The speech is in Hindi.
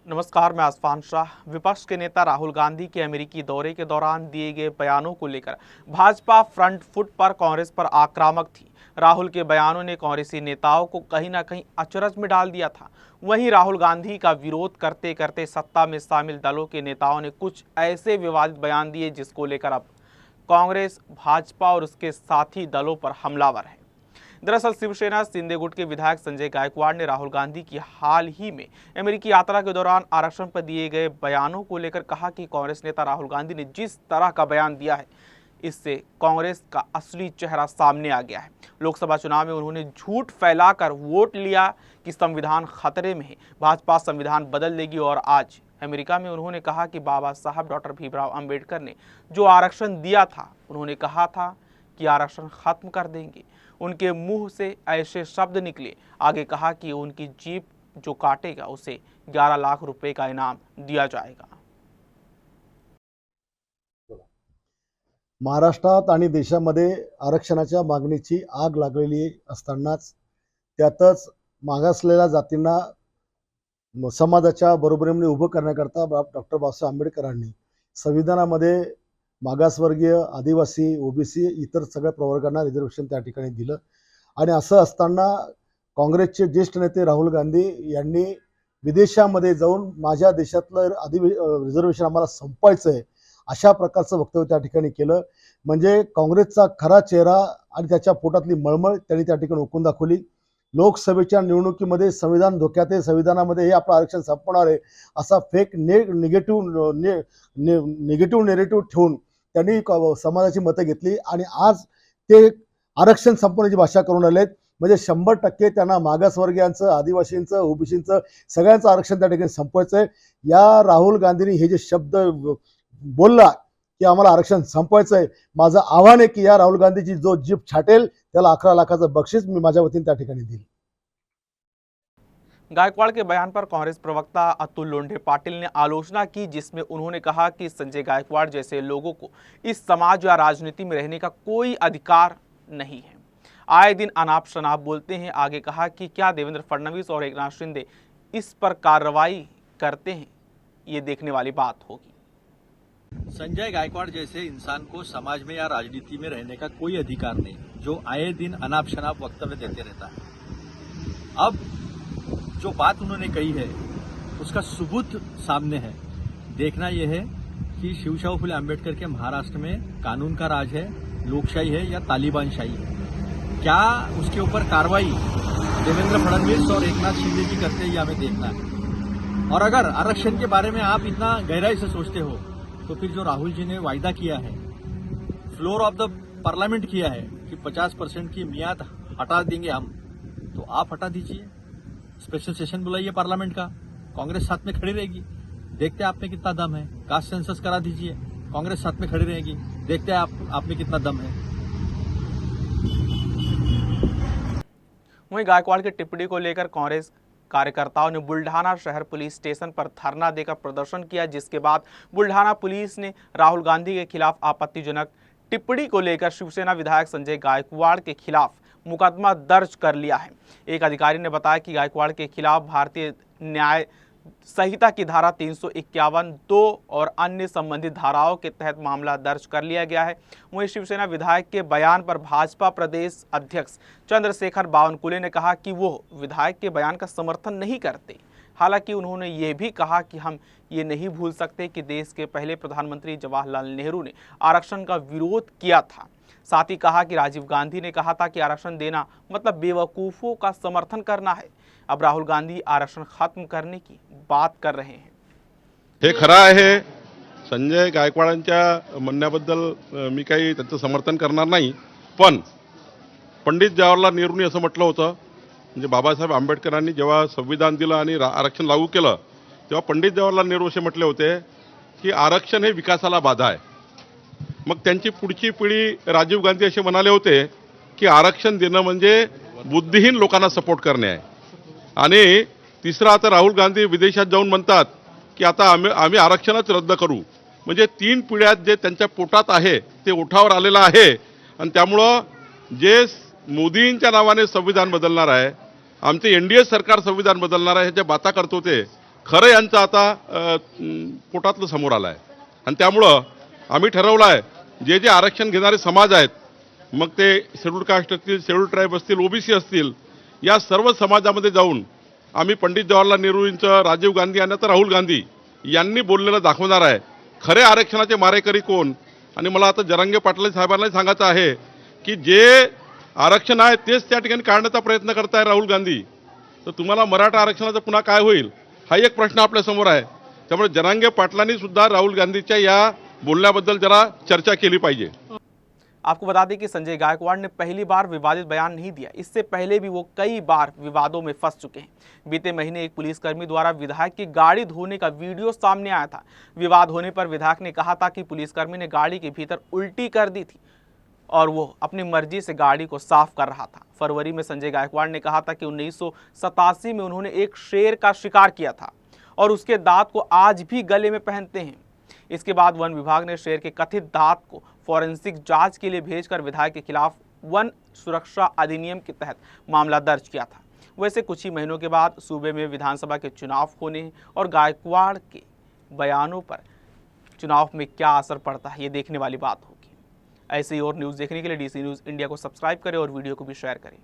नमस्कार, मैं आसफान शाह। विपक्ष के नेता राहुल गांधी के अमेरिकी दौरे के दौरान दिए गए बयानों को लेकर भाजपा फ्रंट फुट पर कांग्रेस पर आक्रामक थी। राहुल के बयानों ने कांग्रेसी नेताओं को कहीं ना कहीं अचरज में डाल दिया था। वहीं राहुल गांधी का विरोध करते करते सत्ता में शामिल दलों के नेताओं ने कुछ ऐसे विवादित बयान दिए जिसको लेकर अब कांग्रेस, भाजपा और उसके साथी दलों पर हमलावर है। दरअसल शिवसेना शिंदे गुट के विधायक संजय गायकवाड़ ने राहुल गांधी की हाल ही में अमेरिकी यात्रा के दौरान आरक्षण पर दिए गए बयानों को लेकर कहा कि कांग्रेस नेता राहुल गांधी ने जिस तरह का बयान दिया है, इससे कांग्रेस का असली चेहरा सामने आ गया है। लोकसभा चुनाव में उन्होंने झूठ फैलाकर वोट लिया कि संविधान खतरे में है, भाजपा संविधान बदल देगी, और आज अमेरिका में उन्होंने कहा कि बाबा साहब डॉक्टर भीमराव अंबेडकर ने जो आरक्षण दिया था, उन्होंने कहा था कि आरक्षण खत्म कर देंगे। उनके मुंह से ऐसे शब्द निकले। आगे कहा कि उनकी जीप जो काटेगा उसे 11 लाख रुपए का इनाम दिया जाएगा। महाराष्ट्रात आणि देशामध्ये आरक्षणाच्या मागणीची आग लागलेली असतानाच त्यातच मागासलेल्या जातींना समाजाच्या बरोबरीने उभं करण्याकरता डॉक्टर बाबासाहेब आंबेडकरांनी संविधानामध्ये मागासवर्गीय, आदिवासी, ओबीसी इतर सगळ्या प्रवर्गांना रिझर्वेशन त्या ठिकाणी दिलं। आणि असं असताना काँग्रेसचे ज्येष्ठ नेते राहुल गांधी यांनी विदेशामध्ये जाऊन माझ्या देशातलं रिझर्वेशन आम्हाला संपवायचं आहे अशा प्रकारचं वक्तव्य त्या ठिकाणी केलं। म्हणजे काँग्रेसचा खरा चेहरा आणि त्याच्या पोटातली मळमळ त्यांनी त्या ठिकाणी ओकून दाखवली। लोकसभेच्या निवडणुकीमध्ये संविधान धोक्यात आहे, संविधानामध्ये हे आपलं आरक्षण संपवणार आहे असा फेक निगेटिव्ह नेरेटिव्ह ठेवून त्यांनी समाजाची मतं घेतली आणि आज ते आरक्षण संपवण्याची भाषा करून आलेत। म्हणजे 100% त्यांना मागासवर्गीयांचं, आदिवासींचं, ओबीसींचं सगळ्यांचं आरक्षण त्या ठिकाणी संपवायचं आहे। या राहुल गांधींनी हे जे शब्द बोलला की आम्हाला आरक्षण संपवायचं आहे, माझं आव्हान आहे की या राहुल गांधीची जो जीभ छाटेल त्याला 11 लाखाचं बक्षीस मी माझ्या वतीने त्या ठिकाणी देईल। गायकवाड़ के बयान पर कांग्रेस प्रवक्ता अतुल लोंढे पाटिल ने आलोचना की, जिसमें उन्होंने कहा कि संजय गायकवाड़ जैसे लोगों को इस समाज या राजनीति में रहने का कोई अधिकार नहीं है। आए दिन अनाप शनाप बोलते हैं। आगे कहा कि क्या देवेंद्र फडणवीस और एकनाथ शिंदे इस पर कार्रवाई करते हैं, ये देखने वाली बात होगी। संजय गायकवाड़ जैसे इंसान को समाज में या राजनीति में रहने का कोई अधिकार नहीं, जो आए दिन अनाप शनाप वक्तव्य देते रहता है। अब जो बात उन्होंने कही है उसका सबूत सामने है। देखना यह है कि शिवशाहू फुले अम्बेडकर के महाराष्ट्र में कानून का राज है, लोकशाही है या तालिबानशाही है। क्या उसके ऊपर कार्रवाई देवेंद्र फडणवीस और एकनाथ शिंदे जी करते हैं, ये हमें देखना है। और अगर आरक्षण के बारे में आप इतना गहराई से सोचते हो तो फिर जो राहुल जी ने वायदा किया है, फ्लोर ऑफ द पार्लियामेंट किया है कि 50% की मियाद हटा देंगे हम, तो आप हटा दीजिए। स्पेशल सेशन बुलाइए पार्लियामेंट का, कांग्रेस साथ में खड़ी रहेगी। देखते हैं आप में कितना दम है। कास्ट सेंसस करा दीजिए, कांग्रेस साथ में खड़ी रहेगी। देखते हैं आप में कितना दम है। वहीं गायकवाड़ की टिप्पणी को लेकर कांग्रेस कार्यकर्ताओं ने बुल्ढाना शहर पुलिस स्टेशन पर धरना देकर प्रदर्शन किया, जिसके बाद बुल्ढाना पुलिस ने राहुल गांधी के खिलाफ आपत्तिजनक टिप्पणी को लेकर शिवसेना विधायक संजय गायकवाड़ के खिलाफ मुकदमा दर्ज कर लिया है। एक अधिकारी ने बताया कि गायकवाड़ के खिलाफ भारतीय न्याय संहिता की धारा 351, 2 और अन्य संबंधित धाराओं के तहत मामला दर्ज कर लिया गया है। वहीं शिवसेना विधायक के बयान पर भाजपा प्रदेश अध्यक्ष चंद्रशेखर बावनकुले ने कहा कि वो विधायक के बयान का समर्थन नहीं करते। हालांकि उन्होंने ये भी कहा कि हम ये नहीं भूल सकते कि देश के पहले प्रधानमंत्री जवाहरलाल नेहरू ने आरक्षण का विरोध किया था। साथ ही कहा कि राजीव गांधी ने कहा था कि आरक्षण देना मतलब बेवकूफ़ों का समर्थन करना है। अब राहुल गांधी आरक्षण खत्म करने की बात कर रहे हैं। हे खरं आहे। संजय गायकवाडांच्या म्हणण्याबद्दल मी काही त्यांचं समर्थन करणार नाही, पण पंडित जवाहरलाल नेहरूंनी असं म्हटलं होतं, म्हणजे बाबासाहेब आंबेडकरांनी जेव्हा संविधान दिलं आणि आरक्षण लागू केलं तेव्हा पंडित जवाहरलाल नेहरू असे म्हटले होते की आरक्षण हे विकासाला बाधा आहे। मग त्यांची पुढची पिढी राजीव गांधी असे म्हणाले होते की आरक्षण देणं म्हणजे बुद्धिहीन लोकांना सपोर्ट करणे आहे। आणि तिसरा आता राहुल गांधी विदेशात जाऊन म्हणतात की आता आम्ही आरक्षणच रद्द करू। म्हणजे 3 पिढ्यात जे त्यांच्या पोटात आहे ते ओठावर आलेलं आहे। आणि त्यामुळे जे मोदींच्या नावाने संविधान बदलणार आहे, आमचे एनडीए सरकार संविधान बदलणार आहे ह्याच्या बाता करतो ते खरं यांचं आता पोटातलं समोर आलं आहे. आणि त्यामुळं आम्ही ठरवलं आहे जे जे आरक्षण घेणारे समाज आहेत, मग ते शेड्यूल कास्ट असतील, शेड्यूल ट्राईब असतील, ओबीसी असतील, या सर्व समाजामध्ये जाऊन आम्ही पंडित जवाहरलाल नेहरूंचं, राजीव गांधी आणि आता राहुल गांधी यांनी बोललेलं दाखवणार आहे. खरे आरक्षणाचे मारेकरी कोण? आणि मला आता जरांगे पाटील साहेबांना सांगायचं आहे की जे आरक्षण आहे तेच त्या ठिकाणी काढण्याचा प्रयत्न करताय राहुल गांधी. तर तुम्हाला मराठा आरक्षणाचं पुन्हा काय होईल हा एक प्रश्न आपल्या समोर आहे. त्यामुळे जरांगे पाटलांनी सुद्धा राहुल गांधीच्या या बोलण्याबद्दल जरा चर्चा केली पाहिजे. आपको बता दें कि संजय गायकवाड़ ने पहली बार विवादित बयान नहीं दिया, इससे पहले भी वो कई बार विवादों में फंस चुके हैं। बीते महीने एक पुलिसकर्मी द्वारा विधायक की गाड़ी धोने का वीडियो सामने आया था। विवाद होने पर विधायक ने कहा था कि पुलिसकर्मी ने गाड़ी के भीतर उल्टी कर दी थी और वो अपनी मर्जी से गाड़ी को साफ कर रहा था। फरवरी में संजय गायकवाड़ ने कहा था कि 1987 में उन्होंने एक शेर का शिकार किया था और उसके दांत को आज भी गले में पहनते हैं। इसके बाद वन विभाग ने शेर के कथित दांत को फॉरेंसिक जांच के लिए भेजकर विधायक के खिलाफ वन सुरक्षा अधिनियम के तहत मामला दर्ज किया था। वैसे कुछ ही महीनों के बाद सूबे में विधानसभा के चुनाव होने हैं और गायकवाड़ के बयानों पर चुनाव में क्या असर पड़ता है ये देखने वाली बात होगी। ऐसे ही और न्यूज़ देखने के लिए DC न्यूज़ इंडिया को सब्सक्राइब करें और वीडियो को भी शेयर करें।